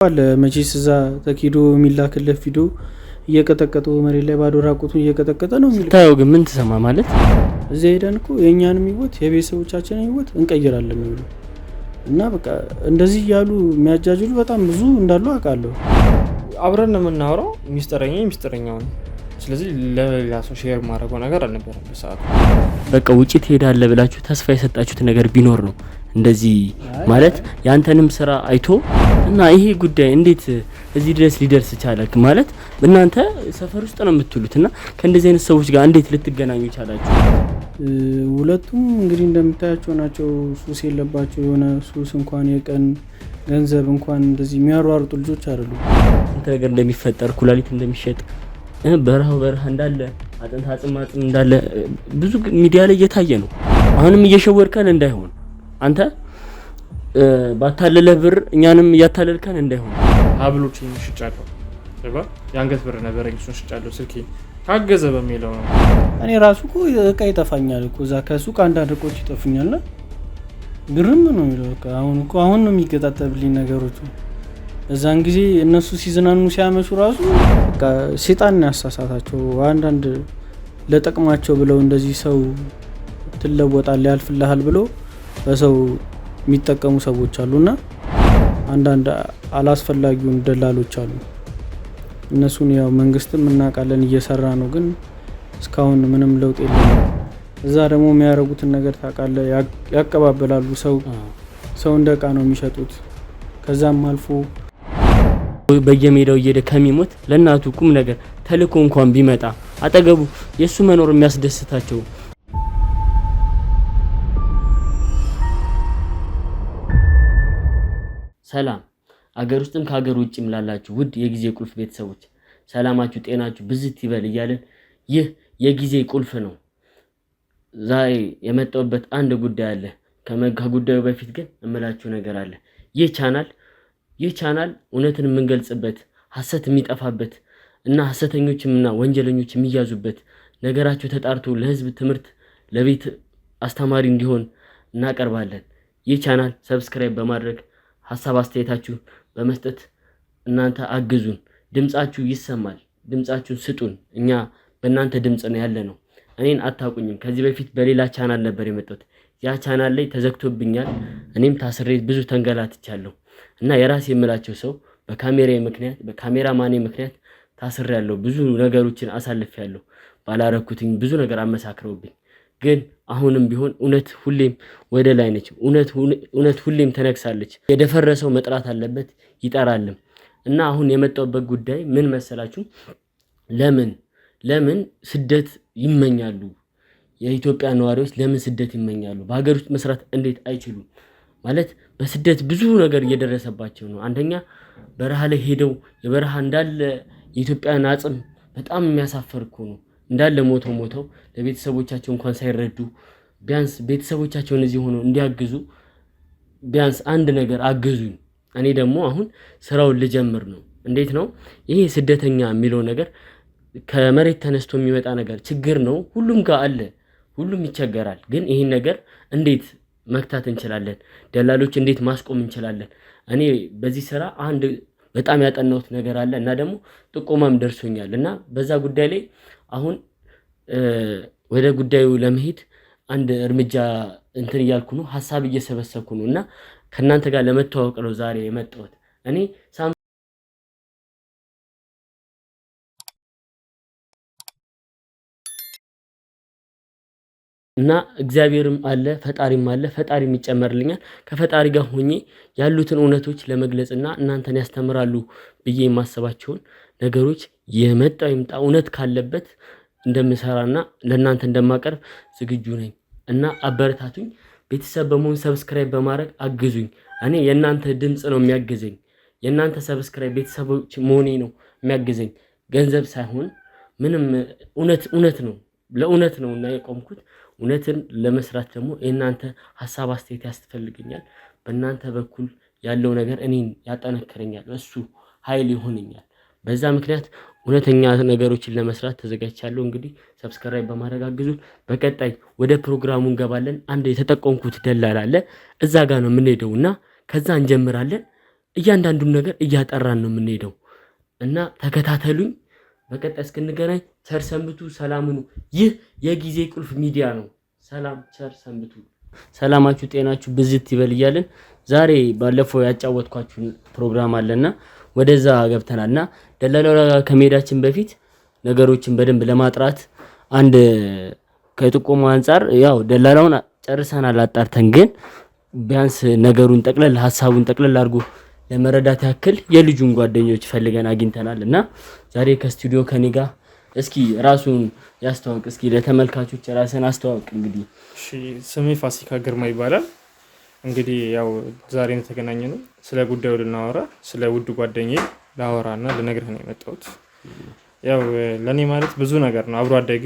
አለ መቼስ እዛ ተኪዶ የሚላክለት ቪዲዮ እየቀጠቀጡ መሬት ላይ ባዶ ራቁቱን እየቀጠቀጠ ነው የሚል ታየው። ግን ምን ትሰማ ማለት እዚህ ሄደን እኮ የእኛንም ህይወት የቤተሰቦቻችንን ህይወት እንቀይራለን ነው እና በቃ እንደዚህ ያሉ የሚያጃጅሉ በጣም ብዙ እንዳሉ አውቃለሁ። አብረን ነው የምናወራው፣ ሚስጥረኛው ነው። ስለዚህ ለሌላ ሰው ሼር ማድረገው ነገር አልነበረም በሰዓቱ። በቃ ውጪ ትሄዳለህ ብላችሁ ተስፋ የሰጣችሁት ነገር ቢኖር ነው እንደዚህ ማለት ያንተንም ስራ አይቶ እና ይሄ ጉዳይ እንዴት እዚህ ድረስ ሊደርስ ቻለክ ማለት እናንተ ሰፈር ውስጥ ነው የምትሉት እና ከእንደዚህ አይነት ሰዎች ጋር እንዴት ልትገናኙ ቻላችሁ? ሁለቱም እንግዲህ እንደምታያቸው ናቸው። ሱስ የለባቸው የሆነ ሱስ እንኳን የቀን ገንዘብ እንኳን እንደዚህ የሚያሯሩጡ ልጆች አይደሉም። እንት ነገር እንደሚፈጠር ኩላሊት እንደሚሸጥ በረሃ እንዳለ አጥንት አጽም እንዳለ ብዙ ሚዲያ ላይ እየታየ ነው። አሁንም እየሸወርከን እንዳይሆን አንተ ባታለለ ብር እኛንም እያታለልከን እንዳይሆን። ሀብሎችን ሽጫለሁ አይደል? የአንገት ብር ነበረኝ፣ እሱን ሽጫለሁ። ስልኬ ታገዘ በሚለው ነው። እኔ ራሱ እኮ እቃ ይጠፋኛል እኮ እዛ ከሱቅ አንዳንድ እቃዎች ይጠፉኛልና ግርም ነው የሚለው። በቃ አሁን ነው የሚገጣጠብልኝ ነገሮች። እዛን ጊዜ እነሱ ሲዝናኑ ሲያመሹ ራሱ በቃ ሴጣን ያሳሳታቸው አንዳንድ ለጥቅማቸው ብለው እንደዚህ ሰው ትለወጣል ያልፍልሃል ብለው በሰው የሚጠቀሙ ሰዎች አሉና አንዳንድ አላስፈላጊውን ደላሎች አሉ። እነሱን ያው መንግስትም እናውቃለን እየሰራ ነው፣ ግን እስካሁን ምንም ለውጥ የለም። እዛ ደግሞ የሚያደርጉትን ነገር ታውቃለህ፣ ያቀባበላሉ። ሰው እንደ እቃ ነው የሚሸጡት። ከዛም አልፎ በየሜዳው እየሄደ ከሚሞት ለእናቱ ቁም ነገር ተልኮ እንኳን ቢመጣ አጠገቡ የሱ መኖር የሚያስደስታቸው። ሰላም አገር ውስጥም ከሀገር ውጭም ላላችሁ ውድ የጊዜ ቁልፍ ቤተሰቦች ሰላማችሁ ጤናችሁ ብዝት ይበል እያለን ይህ የጊዜ ቁልፍ ነው። ዛሬ የመጣሁበት አንድ ጉዳይ አለ። ከጉዳዩ በፊት ግን እምላችሁ ነገር አለ። ይህ ቻናል እውነትን የምንገልጽበት ሐሰት የሚጠፋበት እና ሐሰተኞችምና ወንጀለኞች የሚያዙበት ነገራቸው ተጣርቶ ለህዝብ ትምህርት ለቤት አስተማሪ እንዲሆን እናቀርባለን። ይህ ቻናል ሰብስክራይብ በማድረግ ሐሳብ አስተያየታችሁ በመስጠት እናንተ አግዙን። ድምጻችሁ ይሰማል፣ ድምጻችሁን ስጡን። እኛ በእናንተ ድምጽ ነው ያለነው። እኔን አታውቁኝም። ከዚህ በፊት በሌላ ቻናል ነበር የመጣሁት። ያ ቻናል ላይ ተዘግቶብኛል። እኔም ታስሬ ብዙ ተንገላትቻለሁ እና የራሴ የምላቸው ሰው በካሜራማኔ ምክንያት ታስሬያለሁ። ብዙ ነገሮችን አሳልፌያለሁ። ባላረኩትኝ ብዙ ነገር አመሳክረውብኝ፣ ግን አሁንም ቢሆን እውነት ሁሌም ወደ ላይ ነች። እውነት ሁሌም ተነክሳለች። የደፈረሰው መጥራት አለበት ይጠራልም። እና አሁን የመጣሁበት ጉዳይ ምን መሰላችሁ? ለምን ስደት ይመኛሉ? የኢትዮጵያ ነዋሪዎች ለምን ስደት ይመኛሉ? በሀገር ውስጥ መስራት እንዴት አይችሉም? ማለት በስደት ብዙ ነገር እየደረሰባቸው ነው። አንደኛ በረሃ ላይ ሄደው የበረሃ እንዳለ የኢትዮጵያን አጽም በጣም የሚያሳፈር እኮ ነው። እንዳለ ሞተው ለቤተሰቦቻቸው እንኳን ሳይረዱ ቢያንስ ቤተሰቦቻቸውን እዚህ ሆነው እንዲያግዙ ቢያንስ አንድ ነገር አግዙኝ። እኔ ደግሞ አሁን ስራውን ልጀምር ነው። እንዴት ነው ይሄ ስደተኛ የሚለው ነገር? ከመሬት ተነስቶ የሚመጣ ነገር ችግር ነው። ሁሉም ጋር አለ፣ ሁሉም ይቸገራል። ግን ይሄን ነገር እንዴት መክታት እንችላለን? ደላሎች እንዴት ማስቆም እንችላለን? እኔ በዚህ ስራ አንድ በጣም ያጠናሁት ነገር አለ እና ደግሞ ጥቆማም ደርሶኛል እና በዛ ጉዳይ ላይ አሁን ወደ ጉዳዩ ለመሄድ አንድ እርምጃ እንትን እያልኩ ነው፣ ሐሳብ እየሰበሰብኩ ነው እና ከእናንተ ጋር ለመተዋወቅ ነው ዛሬ የመጣሁት። እኔ እና እግዚአብሔርም አለ ፈጣሪም አለ። ፈጣሪም ይጨመርልኛል። ከፈጣሪ ጋር ሆኜ ያሉትን እውነቶች ለመግለጽና እናንተን ያስተምራሉ ብዬ የማስባቸውን ነገሮች የመጣው ይምጣ እውነት ካለበት እንደምሰራና ለእናንተ እንደማቀርብ ዝግጁ ነኝ እና አበረታቱኝ። ቤተሰብ በመሆን ሰብስክራይብ በማድረግ አግዙኝ። እኔ የእናንተ ድምጽ ነው የሚያግዘኝ። የእናንተ ሰብስክራይብ ቤተሰቦች መሆኔ ነው የሚያግዘኝ፣ ገንዘብ ሳይሆን ምንም። እውነት ነው፣ ለእውነት ነው እና የቆምኩት። እውነትን ለመስራት ደግሞ የእናንተ ሐሳብ አስተያየት ያስፈልገኛል። በእናንተ በኩል ያለው ነገር እኔን ያጠነክረኛል፣ እሱ ኃይል ይሆነኛል። በዛ ምክንያት እውነተኛ ነገሮችን ለመስራት ተዘጋጅቻለሁ። እንግዲህ ሰብስክራይብ በማድረግ አግዙን። በቀጣይ ወደ ፕሮግራሙ እንገባለን። አንድ የተጠቆምኩት ደላላ አለ፣ እዛ ጋር ነው የምንሄደውና ከዛ እንጀምራለን። እያንዳንዱን ነገር እያጠራን ነው የምንሄደው እና ተከታተሉኝ። በቀጣይ እስክንገናኝ ቸር ሰንብቱ። ሰላም ሁኑ። ይህ የጊዜ ቁልፍ ሚዲያ ነው። ሰላም፣ ቸር ሰንብቱ። ሰላማችሁ ጤናችሁ ብዝት ይበል እያልን ዛሬ ባለፈው ያጫወትኳችሁ ፕሮግራም አለና ወደዛ ገብተናልና ደላላው ጋር ከመሄዳችን በፊት ነገሮችን በደንብ ለማጥራት አንድ ከጥቆማ አንፃር ያው ደላላውን ጨርሰናል አጣርተን፣ ግን ቢያንስ ነገሩን ጠቅለል ሐሳቡን ጠቅለል አድርጎ ለመረዳት ያክል የልጁን ጓደኞች ፈልገን አግኝተናል እና ዛሬ ከስቱዲዮ ከኔ ጋር እስኪ ራሱን ያስተዋውቅ። እስኪ ለተመልካቾች ራስን አስተዋውቅ። እንግዲህ እሺ፣ ስሜ ፋሲካ ግርማ ይባላል። እንግዲህ ያው ዛሬ ነው የተገናኘነው። ስለ ጉዳዩ ልናወራ፣ ስለ ውድ ጓደኛዬ ላወራና ልነግርህ ነው የመጣሁት። ያው ለኔ ማለት ብዙ ነገር ነው። አብሮ አደጌ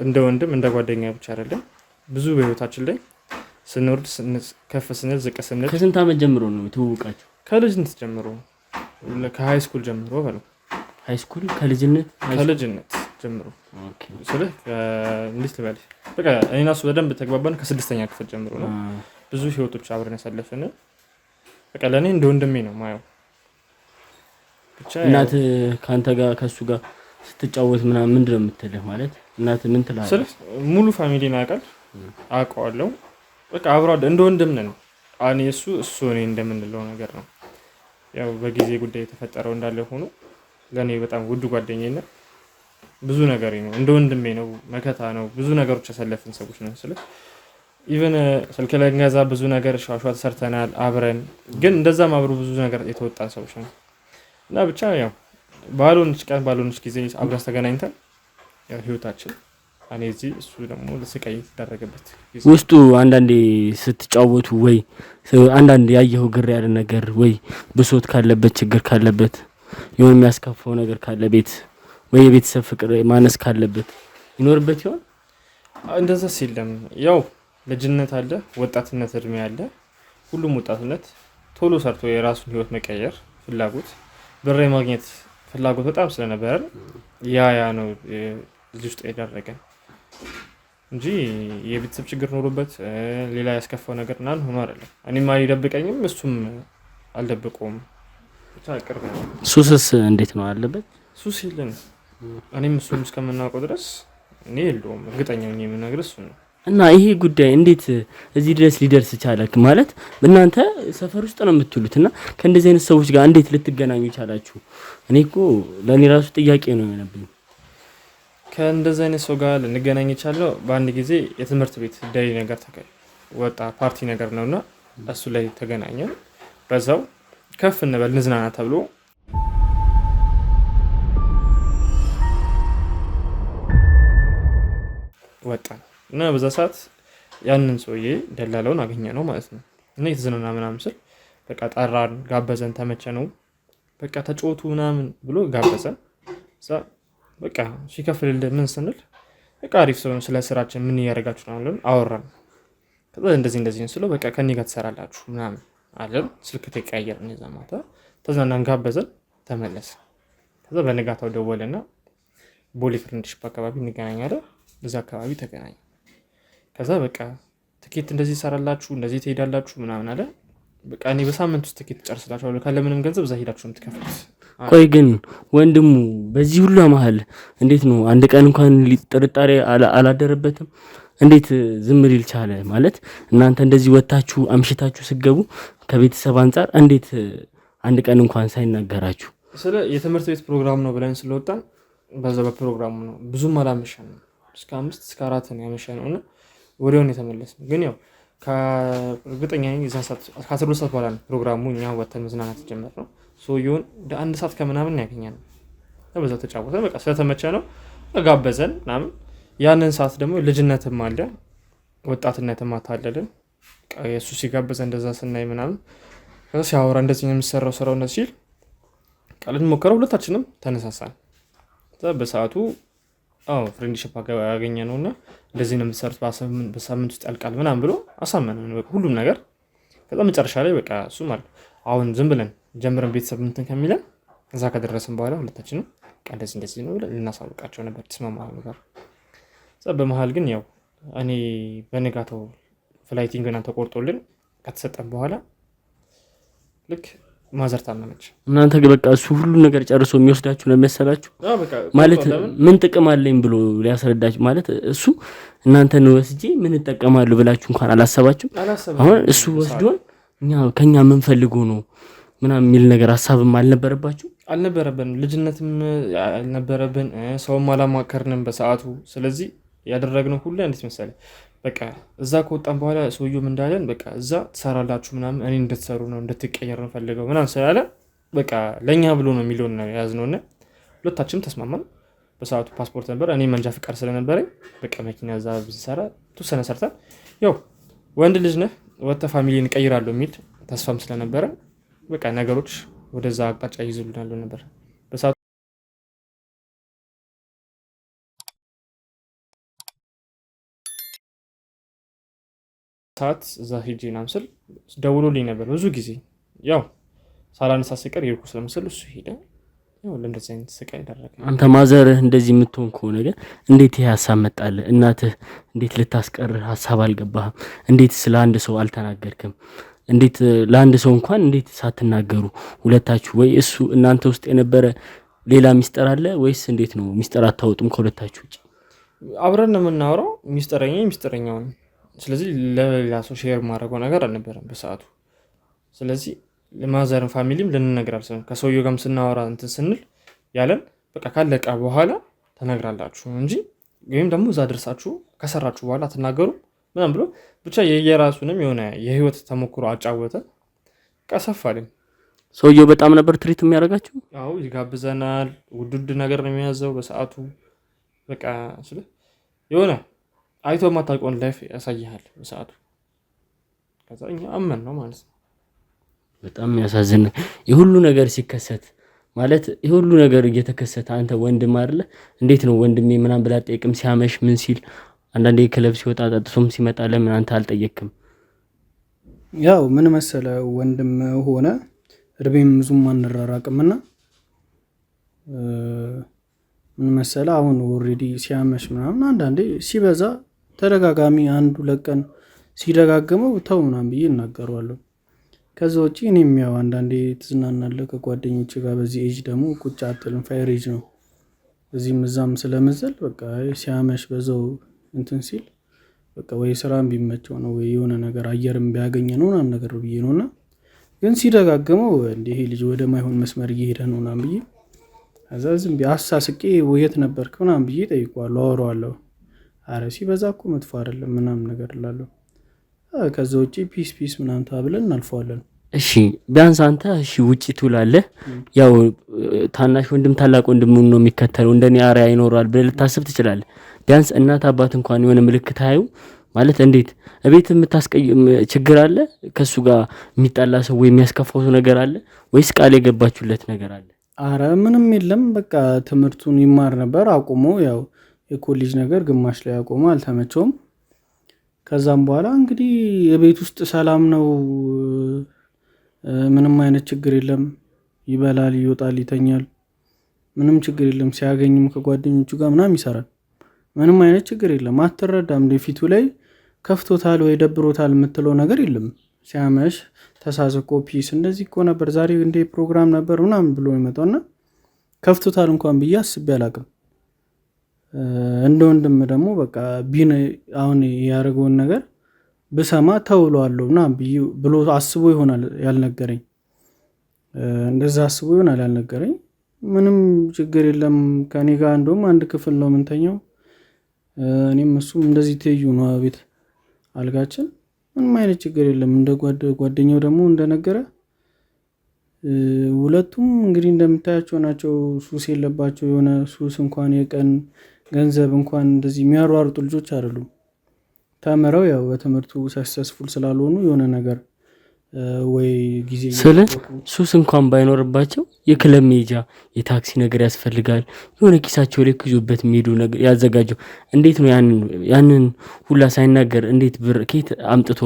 እንደ ወንድም እንደ ጓደኛ ብቻ አይደለም። ብዙ በህይወታችን ላይ ስንወርድ ከፍ ስንል ዝቅ ስንል። ከስንት ዓመት ጀምሮ ነው ትውውቃችሁ? ከልጅነት ጀምሮ፣ ከሃይ ስኩል ጀምሮ በለው። ሃይ ስኩል ከልጅነት ጀምሮ ስልህ እንዴት ልበልህ፣ በቃ እኔና እሱ በደንብ ተግባባን ከ6ኛ ክፍል ጀምሮ ነው። ብዙ ህይወቶች አብረን ያሳለፍን። በቃ ለእኔ እንደ ወንድሜ ነው ማየው። ብቻ እናት ከአንተ ጋር ከእሱ ጋር ስትጫወት ምናምን ምንድን ነው የምትልህ? ማለት እናት ምን ትላለች? ስልህ ሙሉ ፋሚሊን ያውቃል፣ አውቀዋለሁ። በቃ አብሮ እንደ ወንድም ነን። እኔ እሱ እኔ እንደምንለው ነገር ነው። ያው በጊዜ ጉዳይ የተፈጠረው እንዳለ ሆኖ ለእኔ በጣም ውድ ጓደኛዬ ነው። ብዙ ነገር ነው፣ እንደ ወንድሜ ነው፣ መከታ ነው። ብዙ ነገሮች ያሳለፍን ሰዎች ነን። ስልህ ኢቨን ስልክ ላይ ገዛ ብዙ ነገር ሻሻ ተሰርተናል አብረን፣ ግን እንደዛም አብሮ ብዙ ነገር የተወጣን ሰዎች ነን እና ብቻ ያው ባልሆነች ጊዜ አብረን ተገናኝተን ያው ህይወታችን እኔ እዚህ እሱ ደግሞ ለስቃይ የተዳረገበት ውስጡ አንዳንዴ ስትጫወቱ ወይ አንዳንዴ ያየኸው ግር ያለ ነገር ወይ ብሶት ካለበት ችግር ካለበት የሆነ የሚያስከፋው ነገር ካለ ቤት ወይ የቤተሰብ ፍቅር ማነስ ካለበት ይኖርበት ይሆን? እንደዛ ሲልም ያው ልጅነት አለ፣ ወጣትነት እድሜ አለ። ሁሉም ወጣትነት ቶሎ ሰርቶ የራሱን ህይወት መቀየር ፍላጎት፣ ብር ማግኘት ፍላጎት በጣም ስለነበረ ያ ነው እዚህ ውስጥ ያደረገን እንጂ የቤተሰብ ችግር ኖሮበት ሌላ ያስከፋው ነገር እና ሆኖ አይደለም። እኔም አይደብቀኝም እሱም አልደብቀውም። ብቻ ቅርብ ነው። ሱስስ እንዴት ነው አለበት? ሱስ የለም። እኔም እሱም እስከምናውቀው ድረስ እኔ የለውም። እርግጠኛ ነኝ የምነግርህ እሱ ነው። እና ይሄ ጉዳይ እንዴት እዚህ ድረስ ሊደርስ ቻለ? ማለት እናንተ ሰፈር ውስጥ ነው የምትሉት እና ከእንደዚህ አይነት ሰዎች ጋር እንዴት ልትገናኙ ቻላችሁ? እኔ እኮ ለእኔ ራሱ ጥያቄ ነው የሆነብኝ። ከእንደዚህ አይነት ሰው ጋር ልንገናኝ የቻለው በአንድ ጊዜ የትምህርት ቤት ዳይ ነገር ወጣ ፓርቲ ነገር ነውና እሱ ላይ ተገናኘን። በዛው ከፍ እንበል ንዝናና ተብሎ ወጣን እና በዛ ሰዓት ያንን ሰውዬ ደላላውን አገኘ ነው ማለት ነው። እና የተዝናና ምናምን ስል በቃ ጠራን፣ ጋበዘን፣ ተመቸ ነው በቃ ተጫወቱ ምናምን ብሎ ጋበዘን። በቃ ሲከፍልልህ ምን ስንል በቃ አሪፍ ሰው ስለ ስራችን ምን እያደረጋችሁ ነው አለን፣ አወራን። ከዛ እንደዚህ ስለው በቃ ከኔ ጋር ትሰራላችሁ ምናምን አለን። ስልክ ተቀያየርን። እዛ ማታ ተዝናናን፣ ጋበዘን፣ ተመለሰ። ከዛ በነጋታው ደወለና ቦሌ ፍሬንድሺፕ አካባቢ እንገናኛለን። እዛ አካባቢ ተገናኘ። ከዛ በቃ ትኬት እንደዚህ ይሰራላችሁ እንደዚህ ትሄዳላችሁ ምናምን አለ። በቃ እኔ በሳምንት ውስጥ ትኬት ጨርስላችኋለሁ ካለምንም ገንዘብ እዛ ሄዳችሁ የምትከፍሉት። ቆይ ግን ወንድሙ በዚህ ሁሉ መሀል እንዴት ነው አንድ ቀን እንኳን ጥርጣሬ አላደረበትም? እንዴት ዝም ሊል ቻለ? ማለት እናንተ እንደዚህ ወጣችሁ አምሽታችሁ ስገቡ ከቤተሰብ አንፃር እንዴት አንድ ቀን እንኳን ሳይናገራችሁ? ስለ የትምህርት ቤት ፕሮግራም ነው ብለን ስለወጣን በዛ በፕሮግራሙ ነው ብዙም አላመሸንም። እስከ 5 እስከ 4 ነው ያመሸነው እና ወዲያውኑ የተመለስነው። ግን ያው ከእርግጠኛ ነኝ ከ12 ሰዓት በኋላ ነው ፕሮግራሙ። እኛ ወተን መዝናናት ጀመርነው። ሰውየውን ወደ 1 ሰዓት ከምናምን ያገኘነው። በዛው ተጫወተን። በቃ ስለተመቸ ነው ጋበዘን ምናምን። ያንን ሰዓት ደግሞ ልጅነትም አለ ወጣትነትም አታለልን። የእሱ ሲጋበዘ እንደዛ ስናይ ምናምን ከዛ ሲያወራ እንደዚህ ነው የሚሰራው ስራው እንደዚህ ሲል ቃልን ሞከረው። ሁለታችንም ተነሳሳን። በሰዓቱ ፍሬንድሺፕ ያገኘ ነውና እንደዚህ ነው የምትሰሩት በሳምንት ውስጥ ያልቃል ምናምን ብሎ አሳመነን ሁሉም ነገር። ከዛ መጨረሻ ላይ በቃ እሱ ማለት አሁን ዝም ብለን ጀምረን ቤተሰብ እንትን ከሚለን እዛ ከደረስን በኋላ ሁለታችንም እንደዚህ ነው ብለን ልናሳውቃቸው ነበር ተስማማ ነበር። በመሀል ግን ያው እኔ በነጋታው ፍላይቲንግ እና ተቆርጦልን ከተሰጠን በኋላ ልክ ማዘር ታመመች። እናንተ በቃ እሱ ሁሉ ነገር ጨርሶ የሚወስዳችሁ ነው የሚያሰላችሁ ማለት ምን ጥቅም አለኝ ብሎ ሊያስረዳችሁ ማለት እሱ እናንተን ወስጄ ምን እጠቀማለሁ ብላችሁ እንኳን አላሰባችሁ። አሁን እሱ ወስዶን ከኛ ምን ፈልጎ ነው ምናምን የሚል ነገር ሐሳብም አልነበረብንም። ልጅነትም አልነበረብን፣ ሰውም አላማከርንም በሰዓቱ። ስለዚህ ያደረግነው ሁሉ እንዴት መሰለህ በቃ እዛ ከወጣን በኋላ ሰውየውም እንዳለን በቃ እዛ ትሰራላችሁ ምናምን እኔ እንድትሰሩ ነው እንድትቀየር ነው ፈልገው ምናምን ስላለ በቃ ለኛ ብሎ ነው የሚለውን ነው የያዝነውና ሁለታችንም ተስማማን። በሰዓቱ ፓስፖርት ነበር፣ እኔ መንጃ ፍቃድ ስለነበረኝ በቃ መኪና እዛ ብንሰራ ተወሰነ ሰርተን ያው ወንድ ልጅ ነህ ወጥተህ ፋሚሊን እቀይራለሁ የሚል ተስፋም ስለነበረ በቃ ነገሮች ወደዛ አቅጣጫ ይይዙልናል ነበር በሰዓቱ። ሰዓት እዛ ሄጄ ናምስል ደውሎልኝ ነበር ብዙ ጊዜ ያው ሳላነሳ ስቀር ይርኩ ስለምስል እሱ ሄደ። ያው ለእንደዚህ አይነት ስቃይ ደረገ። አንተ ማዘርህ እንደዚህ የምትሆን ከሆነ ግን እንዴት ይሄ ሀሳብ መጣልህ? እናትህ እንዴት ልታስቀርህ ሀሳብ አልገባህም? እንዴት ስለ አንድ ሰው አልተናገርክም? እንዴት ለአንድ ሰው እንኳን እንዴት ሳትናገሩ ሁለታችሁ ወይ እሱ እናንተ ውስጥ የነበረ ሌላ ሚስጥር አለ ወይስ እንዴት ነው? ሚስጥር አታወጡም ከሁለታችሁ ውጪ? አብረን ነው የምናወራው፣ ሚስጥረኛው። ስለዚህ ለሌላ ሰው ሼር ማድረገው ነገር አልነበረም በሰዓቱ። ስለዚህ ለማዘርን ፋሚሊም ልንነግር አልሰም ከሰውየው ጋርም ስናወራ እንትን ስንል ያለን በቃ ካለቀ በኋላ ተነግራላችሁ እንጂ ወይም ደግሞ እዛ ደርሳችሁ ከሰራችሁ በኋላ ተናገሩ ምናምን ብሎ ብቻ የየራሱንም የሆነ የህይወት ተሞክሮ አጫወተ። ቀሰፋልን። ሰውየው በጣም ነበር ትሪት የሚያደርጋችሁ? አዎ ይጋብዘናል። ውድድ ነገር ነው የሚያዘው በሰዓቱ። በቃ ስለ የሆነ አይቶ ማታውቀውን ላይፍ ያሳይሃል በሰዓቱ። ከዛ እኛ አመን ነው ማለት ነው። በጣም ያሳዝን። የሁሉ ነገር ሲከሰት ማለት የሁሉ ነገር እየተከሰተ አንተ ወንድም አይደለ? እንዴት ነው ወንድሜ ምናምን ብላ ጠይቅም ሲያመሽ ምን ሲል አንዳንዴ ክለብ ሲወጣ ጠጥቶም ሲመጣ ለምን አንተ አልጠየቅም? ያው ምን መሰለ ወንድም ሆነ እድሜም ብዙም አንራራቅምና ምን መሰለ አሁን ኦሬዲ ሲያመሽ ምናምን አንዳንዴ ሲበዛ ተደጋጋሚ አንድ ሁለት ቀን ሲደጋገመው ተው ምናምን ብዬ እናገረዋለሁ። ከዛ ውጪ እኔም ያው አንዳንዴ ትዝናናለህ ከጓደኞች ጋር። በዚህ ኤጅ ደግሞ ቁጭ አትልም፣ ፋይር ኤጅ ነው። እዚህም እዛም ስለመዘል በቃ ሲያመሽ በዛው እንትን ሲል በቃ ወይ ስራም ቢመቸው ነው ወይ የሆነ ነገር አየርም ቢያገኘ ነው ምናምን ነገር ብዬ ነውና፣ ግን ሲደጋገመው እንደ ይሄ ልጅ ወደ ማይሆን መስመር እየሄደ ነው ምናምን ብዬ ከዛ ዝም ብዬ አሳስቄ ወየት ነበርክ ምናምን ብዬ ጠይቀዋለሁ፣ አወራዋለሁ። አረ ሲበዛ እኮ መጥፎ አይደለም ምናምን ነገር እላለሁ። ከዛ ውጪ ፒስ ምናምን ተብለን እናልፈዋለን። እሺ ቢያንስ አንተ እሺ ውጪ ትውላለህ፣ ያው ታናሽ ወንድም ታላቅ ወንድም ነው የሚከተለው እንደኔ አሪያ ይኖራል ብለህ ልታስብ ትችላለህ። ቢያንስ እናት አባት እንኳን የሆነ ምልክት አዩ ማለት እንዴት እቤት የምታስቀይም ችግር አለ? ከሱ ጋር የሚጣላ ሰው ወይ የሚያስከፋው ነገር አለ ወይስ ቃል የገባችሁለት ነገር አለ? አረ ምንም የለም። በቃ ትምህርቱን ይማር ነበር አቁሞ፣ ያው የኮሌጅ ነገር ግማሽ ላይ አቁሞ አልተመቸውም። ከዛም በኋላ እንግዲህ የቤት ውስጥ ሰላም ነው፣ ምንም አይነት ችግር የለም። ይበላል፣ ይወጣል፣ ይተኛል፣ ምንም ችግር የለም። ሲያገኝም ከጓደኞቹ ጋር ምናምን ይሰራል፣ ምንም አይነት ችግር የለም። አትረዳም እንደ ፊቱ ላይ ከፍቶታል ወይ ደብሮታል የምትለው ነገር የለም። ሲያመሽ ተሳስቆ ፒስ እንደዚህ እኮ ነበር ዛሬ እንደ ፕሮግራም ነበር ምናምን ብሎ ይመጣውና ከፍቶታል እንኳን ብዬ አስቤ አላቅም። እንደ ወንድም ደግሞ በቃ ቢን አሁን ያደረገውን ነገር ብሰማ ተውለዋለሁ ምናምን ብሎ አስቦ ይሆናል ያልነገረኝ። እንደዛ አስቦ ይሆናል ያልነገረኝ። ምንም ችግር የለም ከኔ ጋር እንደውም አንድ ክፍል ነው የምንተኛው። እኔም እሱም እንደዚህ ትይዩ ነው ቤት አልጋችን፣ ምንም አይነት ችግር የለም። እንደ ጓደኛው ደግሞ እንደነገረ ሁለቱም እንግዲህ እንደምታያቸው ናቸው። ሱስ የለባቸው። የሆነ ሱስ እንኳን የቀን ገንዘብ እንኳን እንደዚህ የሚያሯሩጡ ልጆች አይደሉም። ተምረው ያው በትምህርቱ ሰክሰስፉል ስላልሆኑ የሆነ ነገር ወይ ጊዜ ስለ ሱስ እንኳን ባይኖርባቸው የክለብ ሜጃ የታክሲ ነገር ያስፈልጋል። የሆነ ኪሳቸው ላይ ይዞበት የሚሄዱ ነገር ያዘጋጀው እንዴት ነው? ያንን ሁላ ሳይናገር እንዴት ብር ከየት አምጥቶ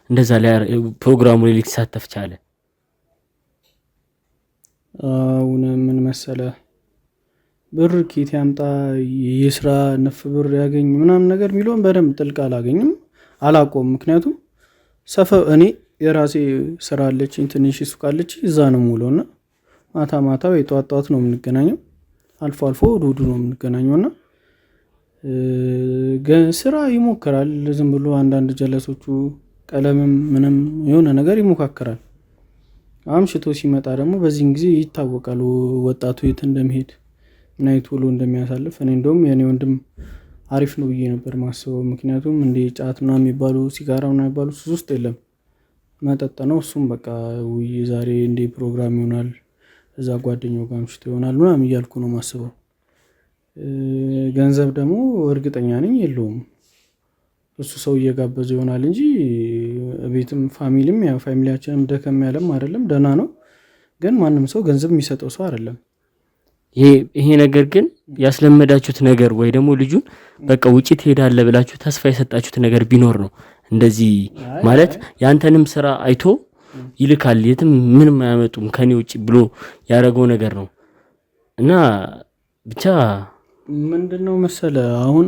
እንደዛ ላይ ፕሮግራሙ ላይ ሊሳተፍ ቻለ? አሁን ምን መሰለ ብር ከየት ያምጣ የስራ ነፍ ብር ያገኝ ምናምን ነገር የሚለውን በደንብ ጥልቅ አላገኝም፣ አላቆም። ምክንያቱም እኔ የራሴ ስራ አለችኝ፣ ትንሽ ሱቅ አለች፣ እዛ ነው የምውለው እና ማታ ማታ ወይ ጠዋት ጠዋት ነው የምንገናኘው። አልፎ አልፎ እሑድ ነው የምንገናኘው እና ስራ ይሞክራል ዝም ብሎ አንዳንድ ጀለሶቹ ቀለምም ምንም የሆነ ነገር ይሞካከራል። አምሽቶ ሲመጣ ደግሞ በዚህን ጊዜ ይታወቃል ወጣቱ የት እንደሚሄድ ምን አይነት ውሎ እንደሚያሳልፍ። እኔ እንደውም የኔ ወንድም አሪፍ ነው ብዬ ነበር ማስበው። ምክንያቱም እንደ ጫት ምናምን የሚባሉ ሲጋራ ምናምን የሚባሉ ሱስ ውስጥ የለም፣ መጠጥ ነው። እሱም በቃ ውይ ዛሬ እንደ ፕሮግራም ይሆናል እዛ ጓደኛው ጋር አምሽቶ ይሆናል ምናምን እያልኩ ነው ማስበው። ገንዘብ ደግሞ እርግጠኛ ነኝ የለውም፣ እሱ ሰው እየጋበዘ ይሆናል እንጂ ቤትም ፋሚሊም ያው ፋሚሊያችንም ደከም ያለም አይደለም፣ ደህና ነው። ግን ማንም ሰው ገንዘብ የሚሰጠው ሰው አይደለም። ይሄ ነገር ግን ያስለመዳችሁት ነገር ወይ ደግሞ ልጁን በቃ ውጪ ትሄዳለህ ብላችሁ ተስፋ የሰጣችሁት ነገር ቢኖር ነው እንደዚህ ማለት ያንተንም ስራ አይቶ ይልካል የትም ምንም አያመጡም ከኔ ውጪ ብሎ ያደረገው ነገር ነው። እና ብቻ ምንድነው መሰለ አሁን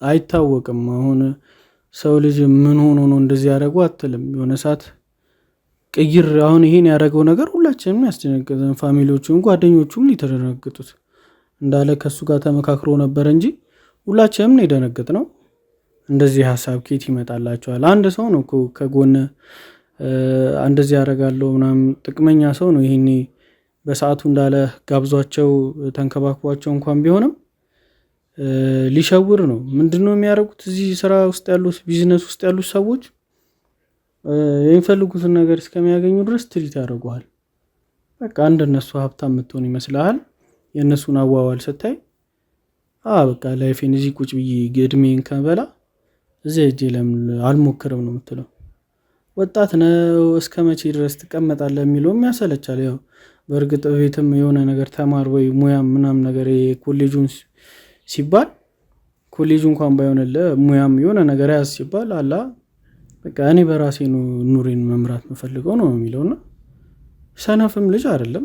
አይታወቅም። አሁን ሰው ልጅ ምን ሆኖ ነው እንደዚህ ያደረገው አትልም። የሆነ ሰዓት ቅይር አሁን ይሄን ያደረገው ነገር ሁላችንም ያስደነገጠን፣ ፋሚሊዎቹም ጓደኞቹም ሊተደነግጡት እንዳለ ከሱ ጋር ተመካክሮ ነበር እንጂ ሁላችንም ነው የደነገጥነው። እንደዚህ ሀሳብ ኬት ይመጣላቸዋል? አንድ ሰው ነው ከጎነ እንደዚህ ያደርጋለሁ ምናምን ጥቅመኛ ሰው ነው። ይሄኔ በሰዓቱ እንዳለ ጋብዟቸው ተንከባክቧቸው እንኳን ቢሆንም ሊሸውር ነው። ምንድነው የሚያደርጉት? እዚህ ስራ ውስጥ ያሉት ቢዝነስ ውስጥ ያሉት ሰዎች የሚፈልጉትን ነገር እስከሚያገኙ ድረስ ትሪት ያደርጉሃል። በቃ እንደነሱ ሀብታም የምትሆን ይመስልሃል። የእነሱን አዋዋል ስታይ በቃ ላይፌን እዚህ ቁጭ ብዬ እድሜን ከበላ እዚህ እጄ ለምን አልሞክርም ነው የምትለው። ወጣት ነው እስከ መቼ ድረስ ትቀመጣለህ የሚለውም ያሰለቻል። ያው በእርግጥ ቤትም የሆነ ነገር ተማር ወይ ሙያም ምናምን ነገር ኮሌጁን ሲባል ኮሌጁ እንኳን ባይሆንልህ ሙያም የሆነ ነገር ያዝ ሲባል አላ በቃ እኔ በራሴ ነው ኑሬን መምራት የምፈልገው ነው የሚለውና ሰነፍም ልጅ አይደለም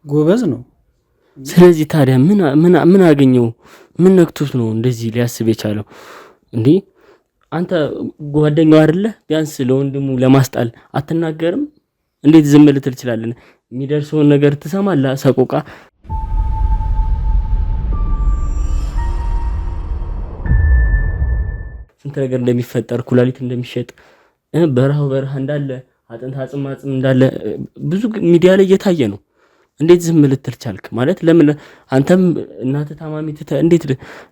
ጎበዝ ነው። ስለዚህ ታዲያ ምን አገኘው? ምን ነክቶት ነው እንደዚህ ሊያስብ የቻለው? እንዴ አንተ ጓደኛው አይደለ? ቢያንስ ለወንድሙ ለማስጣል አትናገርም? እንዴት ዝም ልትል ትችላለህ? የሚደርሰውን ነገር ትሰማለህ? ሰቆቃ ስንት ነገር እንደሚፈጠር ኩላሊት እንደሚሸጥ በረሃ እንዳለ አጥንት አጽማጽም እንዳለ ብዙ ሚዲያ ላይ እየታየ ነው። እንዴት ዝም ልትል ቻልክ? ማለት ለምን አንተም እናትህ ታማሚ እንዴት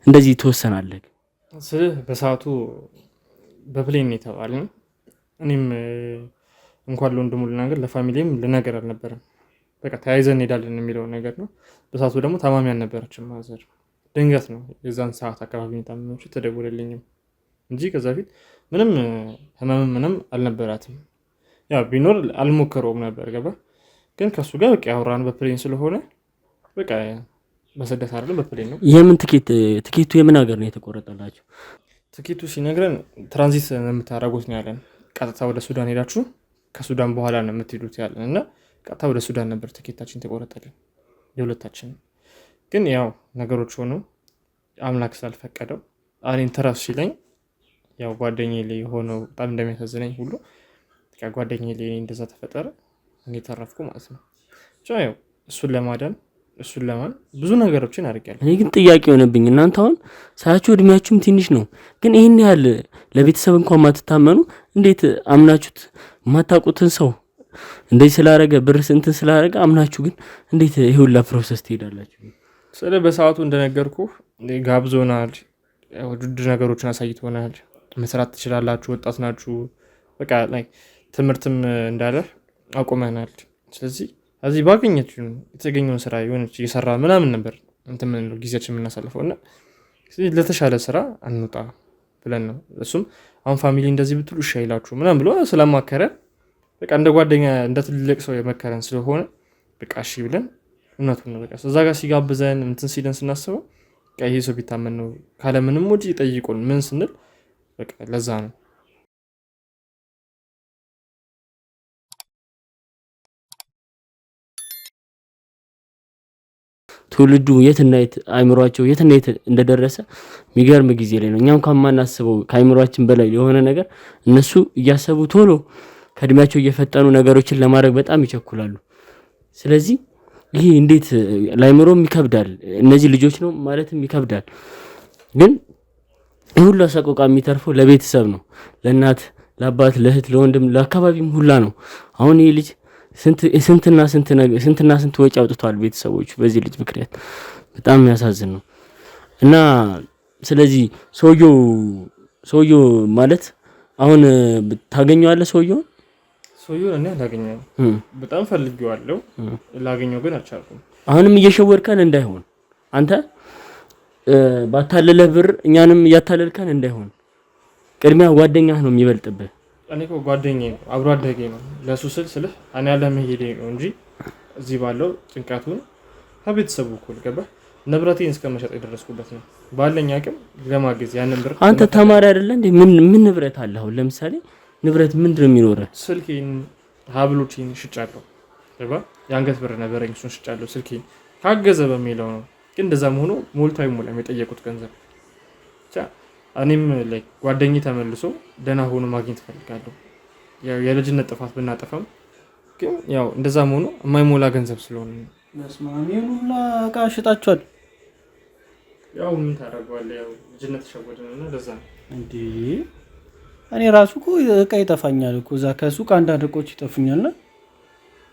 እንደዚህ ትወሰናለህ? በሰዓቱ በፕሌን የተባለው እኔም እንኳን ለወንድሙ ልናገር ለፋሚሊም ልናገር አልነበረም። በቃ ተያይዘን እንሄዳለን የሚለው ነገር ነው። በሰዓቱ ደግሞ ታማሚ አልነበረችም ማዘር። ድንገት ነው የዛን ሰዓት አካባቢ ታመመችው ተደወለልኝም እንጂ ከዛ ፊት ምንም ህመም ምንም አልነበራትም። ያው ቢኖር አልሞከረውም ነበር ገባ። ግን ከሱ ጋር በቃ ያወራን በፕሌን ስለሆነ በቃ በስደት አይደለም በፕሌን ነው። የምን ትኬቱ የምን ሀገር ነው የተቆረጠላችሁ? ትኬቱ ሲነግረን ትራንዚት የምታደርጉት ነው ያለን። ቀጥታ ወደ ሱዳን ሄዳችሁ ከሱዳን በኋላ ነው የምትሄዱት ያለን እና ቀጥታ ወደ ሱዳን ነበር ትኬታችን ተቆረጠልን የሁለታችን። ግን ያው ነገሮች ሆኖ አምላክ ስላልፈቀደው እኔን ተራሱ ሲለኝ ያው ጓደኛዬ ላይ ሆነው በጣም እንደሚያሳዝነኝ ሁሉ ጓደኛዬ ላይ እንደዛ ተፈጠረ። እኔ ተረፍኩ ማለት ነው። ያው እሱን ለማዳን እሱን ለማን ብዙ ነገሮችን አድርጌያለሁ። እኔ ግን ጥያቄ ሆነብኝ። እናንተ አሁን ሳያችሁ እድሜያችሁም ትንሽ ነው፣ ግን ይሄን ያህል ለቤተሰብ እንኳን ማትታመኑ እንዴት አምናችሁት የማታውቁትን ሰው እንደዚህ ስላደረገ ብር ስንት ስላደረገ አምናችሁ ግን እንዴት ይሄ ሁላ ፕሮሰስ ትሄዳላችሁ? ስለ በሰዓቱ እንደነገርኩ ጋብዞናል፣ ውድድር ነገሮችን አሳይቶናል። መስራት ትችላላችሁ፣ ወጣት ናችሁ፣ በቃ ላይ ትምህርትም እንዳለ አቁመናል። ስለዚህ እዚህ ባገኘችው የተገኘውን ስራ የሆነች እየሰራ ምናምን ነበር እንትን ምንለው ጊዜያችን የምናሳልፈው እና ለተሻለ ስራ አንውጣ ብለን ነው። እሱም አሁን ፋሚሊ እንደዚህ ብትሉ እሺ አይላችሁ ምናምን ብሎ ስላማከረን በቃ እንደ ጓደኛ እንደ ትልቅ ሰው የመከረን ስለሆነ በቃ እሺ ብለን እውነቱን ነው በቃ እዛ ጋር ሲጋብዘን እንትን ሲለን ስናስበው በቃ ይሄ ሰው ቢታመን ነው ካለምንም ወጪ ጠይቁን ምን ስንል በቃ ለዛ ነው። ትውልዱ የትና የት አይምሯቸው የትና የት እንደደረሰ የሚገርም ጊዜ ላይ ነው። እኛ እንኳን ማናስበው ከአይምሯችን በላይ የሆነ ነገር እነሱ እያሰቡ ቶሎ ከእድሜያቸው እየፈጠኑ ነገሮችን ለማድረግ በጣም ይቸኩላሉ። ስለዚህ ይሄ እንዴት ላይምሮም ይከብዳል። እነዚህ ልጆች ነው ማለትም ይከብዳል። ግን ሁሉ ሰቆቃ የሚተርፈው ለቤተሰብ ነው፣ ለእናት፣ ለአባት፣ ለእህት፣ ለወንድም፣ ለአካባቢም ሁላ ነው። አሁን ይሄ ልጅ ስንትና ስንት ወጪ አውጥቷል ቤተሰቦቹ በዚህ ልጅ ምክንያት። በጣም የሚያሳዝን ነው። እና ስለዚህ ሰውየው ማለት አሁን ታገኘዋለህ ሰውየውን እኔ አላገኘሁም። በጣም ፈልጌዋለሁ፣ ላገኘው ግን አልቻልኩም። አሁንም እየሸወድከን እንዳይሆን አንተ ባታለለህ ብር እኛንም እያታለልከን እንዳይሆን ቅድሚያ ጓደኛህ ነው የሚበልጥብህ። እኔ እኮ ጓደኛዬ ነው፣ አብሮ አደጌ ነው። ለሱ ስልህ እኔ ያለ መሄዴ ነው እንጂ እዚህ ባለው ጭንቀቱን ከቤተሰቡ እኩል ገባህ። ንብረቴን እስከመሸጥ የደረስኩበት ነው። ባለኝ አቅም ለማገዝ ያንን ብር። አንተ ተማሪ አይደለ እንዴ? ምን ንብረት አለ? አሁን ለምሳሌ ንብረት ምንድን ነው የሚኖረው? ስልኬን፣ ሀብሎቼን ሽጫለሁ። ገባህ? የአንገት ብር ነበረኝ፣ እሱን ሽጫለሁ። ስልኬን ካገዘ በሚለው ነው። ግን እንደዛም ሆኖ ሞልቶ አይሞላም የጠየቁት ገንዘብ። ብቻ እኔም ጓደኛዬ ተመልሶ ደህና ሆኖ ማግኘት እፈልጋለሁ። ያው የልጅነት ጥፋት ብናጠፋም ግን ያው እንደዛም ሆኖ የማይሞላ ገንዘብ ስለሆነ መስማሚያውን ሁላ እቃ ሽጣችኋል። ያው ምን ታደርገዋለህ? ያው ልጅነት ተሸወደና እንደዛ ነው እንዴ። እኔ ራሱ እኮ እቃ ይጠፋኛል እኮ እዛ ከሱቅ አንዳንድ እቃዎች ይጠፉኛልና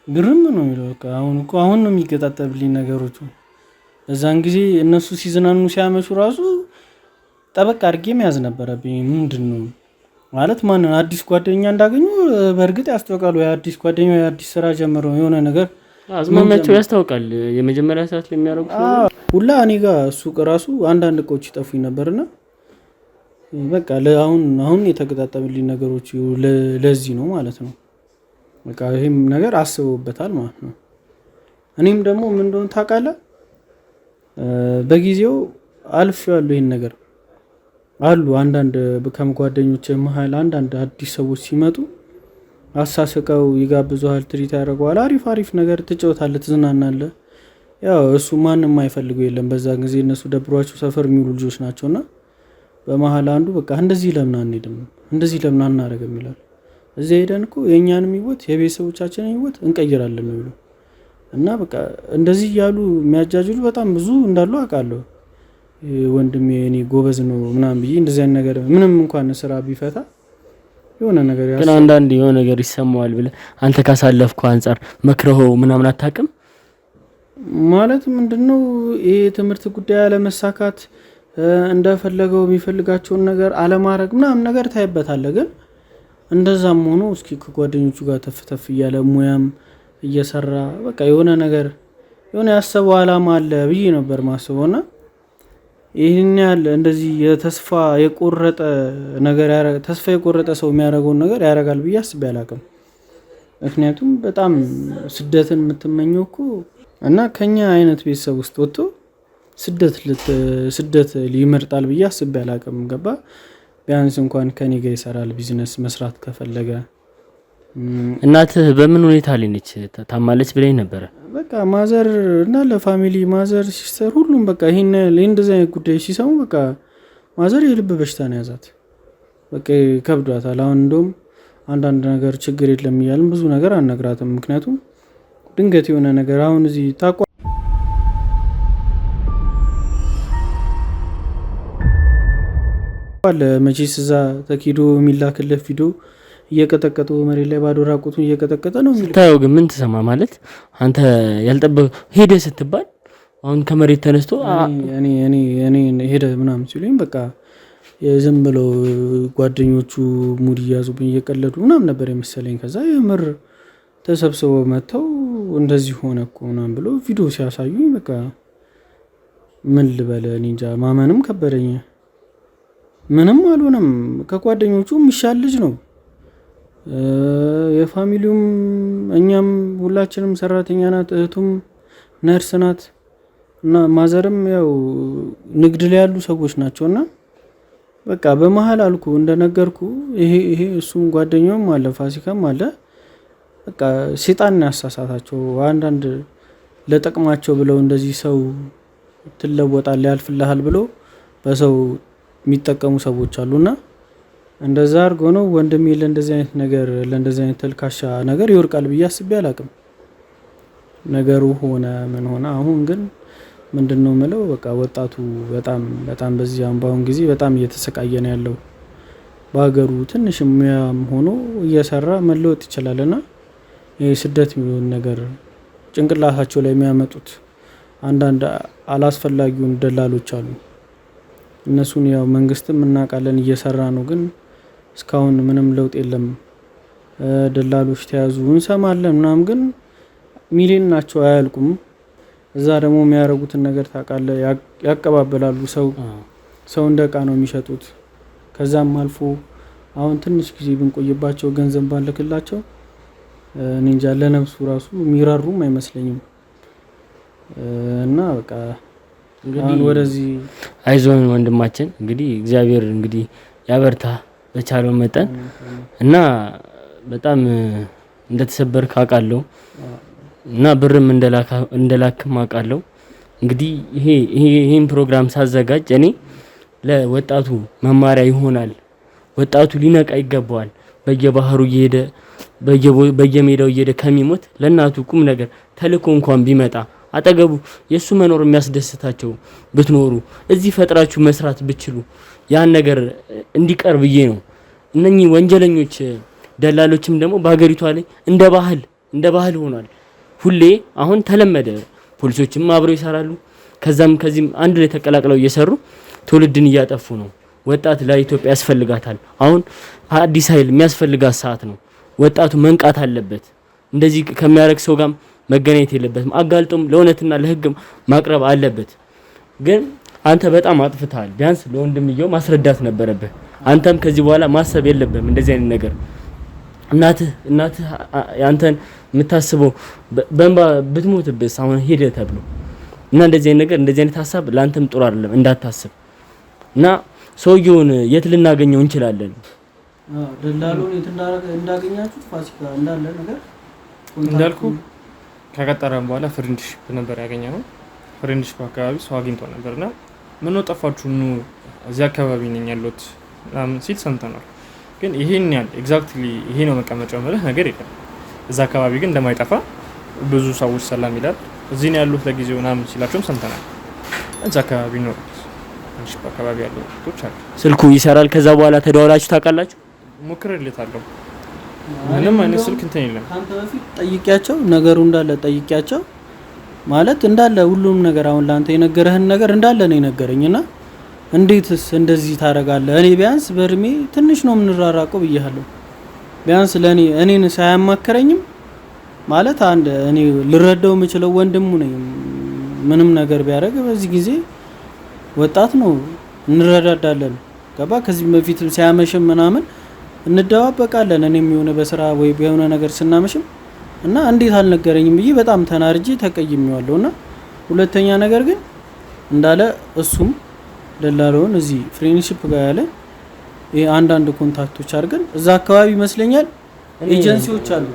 ግርም ነው የሚለው። አሁን ነው የሚገጣጠብልኝ ነገሮቹ። በዛን ጊዜ እነሱ ሲዝናኑ ሲያመሹ ራሱ ጠበቅ አድርጌ መያዝ ነበረብኝ። ምንድን ነው ማለት ማን አዲስ ጓደኛ እንዳገኙ በእርግጥ ያስታውቃሉ። የአዲስ ጓደኛ የአዲስ ስራ ጀምሮ የሆነ ነገር አዝማሚያቸው ያስታውቃል። የመጀመሪያ ሰዓት ላይ የሚያደርጉት ሁላ እኔ ጋር ሱቅ ራሱ አንዳንድ እቃዎች ይጠፉኝ ነበርና በቃ አሁን የተገጣጠምልኝ ነገሮች ለዚህ ነው ማለት ነው። በቃ ይሄም ነገር አስበውበታል ማለት ነው። እኔም ደግሞ ምን እንደሆነ ታውቃለህ፣ በጊዜው አልፌዋለሁ ይሄን ነገር። አሉ አንዳንድ ከጓደኞች መሀል አንዳንድ አዲስ ሰዎች ሲመጡ አሳስቀው ይጋብዙሃል፣ ትሪት ያደርገዋል። አሪፍ ነገር ትጫወታለህ፣ ትዝናናለህ። ያው እሱ ማንም አይፈልገው የለም በዛ ጊዜ እነሱ ደብሯቸው ሰፈር የሚውሉ ልጆች ናቸውና በመሀል አንዱ በቃ እንደዚህ ለምን አንሄድም፣ እንደዚህ ለምን አናደርግም ይላል። እዚህ ሄደን እኮ የእኛንም ህይወት የቤተሰቦቻችንን ህይወት እንቀይራለን ነው ይለው እና በቃ እንደዚህ እያሉ የሚያጃጅሉ በጣም ብዙ እንዳሉ አውቃለሁ። ወንድሜ እኔ ጎበዝ ነው ምናምን ብዬ እንደዚህ አይነት ነገር ምንም እንኳን ስራ ቢፈታ የሆነ ነገር ግን አንዳንድ የሆነ ነገር ይሰማዋል ብለህ አንተ ካሳለፍከው አንፃር መክረኸው ምናምን አታውቅም? ማለት ምንድነው ይሄ ትምህርት ጉዳይ አለመሳካት፣ እንደፈለገው የሚፈልጋቸውን ነገር አለማድረግ ምናምን ነገር ታይበታለህ። ግን እንደዛም ሆኖ እስኪ ከጓደኞቹ ጋር ተፍተፍ እያለ ሙያም እየሰራ በቃ የሆነ ነገር የሆነ ያሰበው አላማ አለ ብዬ ነበር ማስበውና ይሄን ያህል እንደዚህ ተስፋ የቆረጠ ሰው የሚያደርገውን ነገር ያደርጋል ብዬ አስቤ አላውቅም። ምክንያቱም በጣም ስደትን የምትመኘው እኮ እና ከኛ አይነት ቤተሰብ ውስጥ ወጥቶ ስደት ሊመርጣል ብዬ አስቤ አላውቅም። ገባ ቢያንስ እንኳን ከኔ ጋር ይሰራል ቢዝነስ መስራት ከፈለገ። እናትህ በምን ሁኔታ ላይ ነች? ታማለች ብለኝ ነበረ። በቃ ማዘር እና ለፋሚሊ ማዘር ሲስተር ሁሉም በቃ ይሄን እንደዚህ አይነት ጉዳይ ሲሰሙ በቃ ማዘር የልብ በሽታ ነው ያዛት። በቃ ከብዷታል። አሁን እንደውም አንዳንድ ነገር ችግር የለም እያልን ብዙ ነገር አነግራትም። ምክንያቱም ድንገት የሆነ ነገር አሁን እዚህ መቼስ እዛ ተኪዶ የሚላክለት ቪዲዮ እየቀጠቀጡ መሬት ላይ ባዶ ራቁቱን እየቀጠቀጠ ነው ስታየው። ግን ምን ትሰማ ማለት አንተ ያልጠበቅ ሄደ ስትባል አሁን ከመሬት ተነስቶ እኔ ሄደ ምናምን ሲሉኝ በቃ የዝም ብለው ጓደኞቹ ሙድ እያዙብኝ እየቀለዱ ምናምን ነበር የመሰለኝ። ከዛ የምር ተሰብስበው መጥተው እንደዚህ ሆነ እኮ ምናምን ብሎ ቪዲዮ ሲያሳዩኝ በቃ ምን ልበለ እኔ እንጃ፣ ማመንም ከበደኝ። ምንም አልሆነም። ከጓደኞቹ የሚሻል ልጅ ነው። የፋሚሊውም እኛም ሁላችንም ሰራተኛ ናት፣ እህቱም ነርስ ናት እና ማዘርም ያው ንግድ ላይ ያሉ ሰዎች ናቸውና በቃ በመሀል አልኩ እንደነገርኩ ይሄ እሱም ጓደኛውም አለ ፋሲካም አለ። በቃ ሴጣን ያሳሳታቸው አንዳንድ ለጥቅማቸው ብለው እንደዚህ ሰው ትለወጣለህ ያልፍልሃል ብለው በሰው የሚጠቀሙ ሰዎች አሉና እንደዛ አድርጎ ነው ወንድሜ ለእንደዚህ አይነት ነገር ለእንደዚህ አይነት ተልካሻ ነገር ይወርቃል ብዬ አስቤ አላቅም። ነገሩ ሆነ ምን ሆነ። አሁን ግን ምንድነው የምለው በቃ ወጣቱ በጣም በዚህ አሁን ጊዜ በጣም እየተሰቃየ ነው ያለው። በሀገሩ ትንሽ ሙያም ሆኖ እየሰራ መለወጥ ይችላልና ይሄ ስደት የሚሆን ነገር ጭንቅላታቸው ላይ የሚያመጡት አንዳንድ አላስፈላጊውን ደላሎች አሉ። እነሱን ያው መንግስትም እናውቃለን እየሰራ ነው፣ ግን እስካሁን ምንም ለውጥ የለም። ደላሎች ተያዙ እንሰማለን ምናምን፣ ግን ሚሊዮን ናቸው አያልቁም። እዛ ደግሞ የሚያደርጉትን ነገር ታውቃለህ፣ ያቀባበላሉ። ሰው እንደ እቃ ነው የሚሸጡት። ከዛም አልፎ አሁን ትንሽ ጊዜ ብንቆይባቸው ገንዘብ ባልክላቸው እኔ እንጃ ለነፍሱ ራሱ የሚራሩም አይመስለኝም። እና በቃ አሁን ወደዚህ አይዞን ወንድማችን፣ እንግዲህ እግዚአብሔር እንግዲህ ያበርታ በቻለው መጠን እና በጣም እንደተሰበርክ አውቃለሁ እና ብርም እንደላክም አውቃለሁ። እንግዲህ ይሄን ፕሮግራም ሳዘጋጅ እኔ ለወጣቱ መማሪያ ይሆናል፣ ወጣቱ ሊነቃ ይገባዋል። በየባህሩ እየሄደ በየሜዳው እየሄደ ከሚሞት ለእናቱ ቁም ነገር ተልኮ እንኳን ቢመጣ አጠገቡ የሱ መኖር የሚያስደስታቸው ብትኖሩ እዚህ ፈጥራችሁ መስራት ብችሉ ያን ነገር እንዲቀር ብዬ ነው። እነኚህ ወንጀለኞች ደላሎችም ደግሞ በሀገሪቷ ላይ እንደ ባህል ሆኗል። ሁሌ አሁን ተለመደ። ፖሊሶችም አብረው ይሰራሉ። ከዚህም አንድ ላይ ተቀላቅለው እየሰሩ ትውልድን እያጠፉ ነው። ወጣት ለኢትዮጵያ ያስፈልጋታል። አሁን አዲስ ኃይል የሚያስፈልጋት ሰዓት ነው። ወጣቱ መንቃት አለበት። እንደዚህ ከሚያረግ ሰው ጋር መገናኘት የለበትም። አጋልጦም ለእውነትና ለሕግ ማቅረብ አለበት። ግን አንተ በጣም አጥፍተሃል። ቢያንስ ለወንድምየው ማስረዳት ነበረብህ። አንተም ከዚህ በኋላ ማሰብ የለብህም እንደዚህ አይነት ነገር። እናትህ አንተን የምታስበው በእንባ ብትሞትብስ አሁን ሄደ ተብሎ እና እንደዚህ አይነት ሀሳብ ለአንተም ጥሩ አይደለም እንዳታስብ። እና ሰውየውን የት ልናገኘው እንችላለን? ደላሎን የት እንዳገኛችሁት ፋሲካ እንዳለ ነገር እንዳልኩ ከቀጠረን በኋላ ፍሬንድሺፕ ነበር ያገኘነው። ፍሬንድሺፕ አካባቢ ሰው አግኝቶ ነበርና ምን ነው ጠፋችሁ ኑ እዚህ አካባቢ ነኝ ያለሁት ሲል ሰምተናል። ግን ይሄን ያህል ኤግዛክትሊ ይሄ ነው መቀመጫው ማለት ነገር የለም። እዛ አካባቢ ግን እንደማይጠፋ ብዙ ሰዎች ሰላም ይላል። እዚህ ነው ያሉት ለጊዜው ምናምን ሲላቸውም ሰምተናል። እዛ አካባቢ ነው ፍሬንድሺፕ አካባቢ ያለው ቶች አለ። ስልኩ ይሰራል። ከዛ በኋላ ተደዋውላችሁ ታውቃላችሁ? ሞክሬለታለሁ። ምንም አይነት ስልክ እንትን የለም። ካንተ በፊት ጠይቂያቸው ነገሩ እንዳለ ጠይቂያቸው ማለት እንዳለ ሁሉም ነገር አሁን ላንተ የነገረህን ነገር እንዳለ ነው የነገረኝና እንዴትስ እንደዚህ ታደርጋለህ? እኔ ቢያንስ በእድሜ ትንሽ ነው የምንራራቀው ብያለሁ። ቢያንስ እኔን ሳያማከረኝም ማለት እኔ ልረዳው የምችለው ወንድሙ ነኝ። ምንም ነገር ቢያደርግ በዚህ ጊዜ ወጣት ነው እንረዳዳለን። ገባ? ከዚህ በፊት ሲያመሽም ምናምን እንደዋበቃለን። እኔም የሆነ በስራ ወይ በሆነ ነገር ስናመሽም እና እንዴት አልነገረኝም ብዬ በጣም ተናርጄ ተቀይሜዋለሁና ሁለተኛ ነገር ግን እንዳለ እሱም ደላላውን እዚህ ፍሬንድሺፕ ጋር ያለ አንዳንድ ኮንታክቶች አድርገን እዛ አካባቢ ይመስለኛል ኤጀንሲዎች አሉ።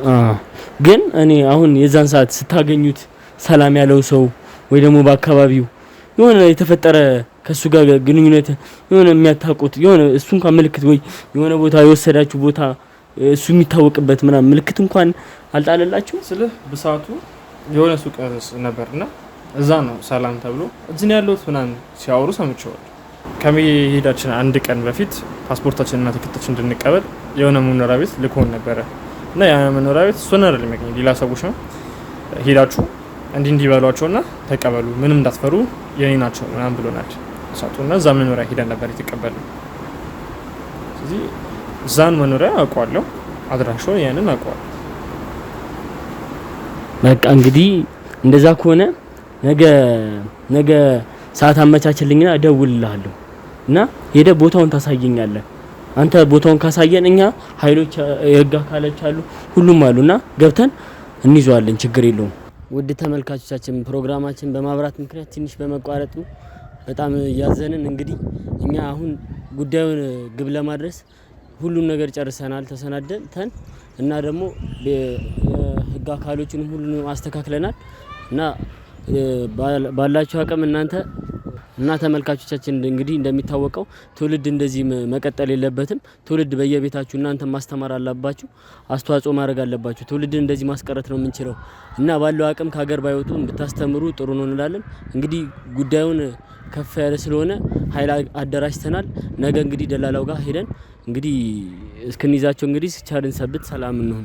ግን እኔ አሁን የዛን ሰዓት ስታገኙት ሰላም ያለው ሰው ወይ ደግሞ በአካባቢው የሆነ የተፈጠረ ከሱ ጋር ግንኙነት የሆነ የሚያታቁት የሆነ እሱ እንኳን ምልክት ወይ የሆነ ቦታ የወሰዳችሁ ቦታ እሱ የሚታወቅበት ምናምን ምልክት እንኳን አልጣለላችሁ? ስልህ በሰዓቱ የሆነ ሱቅ ነበርና እዛ ነው ሰላም ተብሎ እዚህ ያለውት ምናምን ሲያወሩ ሰምቼዋለሁ። ከመሄዳችን አንድ ቀን በፊት ፓስፖርታችንና ትኬታችን እንድንቀበል የሆነ መኖሪያ ቤት ልኮን ነበረ እና ያ መኖሪያ ቤት እሱን አይደለም የሚያገኝ ሌላ ሰዎች ነው። ሄዳችሁ እንዲበሏቸውና ተቀበሉ፣ ምንም እንዳትፈሩ የኔ ናቸው ምናምን ብሎናል ሰዓቱና እዛ መኖሪያ ሄደን ነበር የተቀበልነው። ስለዚህ እዛን መኖሪያ አውቀዋለሁ፣ አድራሻው ያንን አውቀዋለሁ። በቃ እንግዲህ እንደዛ ከሆነ ነገ ሰዓት አመቻችልኝና እደውልልሃለሁ እና ሄደ ቦታውን ታሳየኛለህ። አንተ ቦታውን ካሳየን እኛ ኃይሎች የህግ አካሎች አሉ ሁሉም አሉና ገብተን እንይዘዋለን፣ ችግር የለውም። ውድ ተመልካቾቻችን ፕሮግራማችን በማብራት ምክንያት ትንሽ በመቋረጡ በጣም ያዘንን። እንግዲህ እኛ አሁን ጉዳዩን ግብ ለማድረስ ሁሉን ነገር ጨርሰናል፣ ተሰናደን እና ደግሞ የህግ አካሎችንም ሁሉንም አስተካክለናል እና ባላችሁ አቅም እናንተ እና ተመልካቾቻችን እንግዲህ እንደሚታወቀው ትውልድ እንደዚህ መቀጠል የለበትም። ትውልድ በየቤታችሁ እናንተ ማስተማር አለባችሁ፣ አስተዋጽኦ ማድረግ አለባችሁ። ትውልድን እንደዚህ ማስቀረት ነው የምንችለው እና ባለው አቅም ከሀገር ባይወጡ ብታስተምሩ ጥሩ ነው እንላለን። እንግዲህ ጉዳዩን ከፍ ያለ ስለሆነ ኃይል አደራጅተናል። ነገ እንግዲህ ደላላው ጋር ሄደን እንግዲህ እስክንይዛቸው እንግዲህ ቻልን ሰብት ሰላም ነው።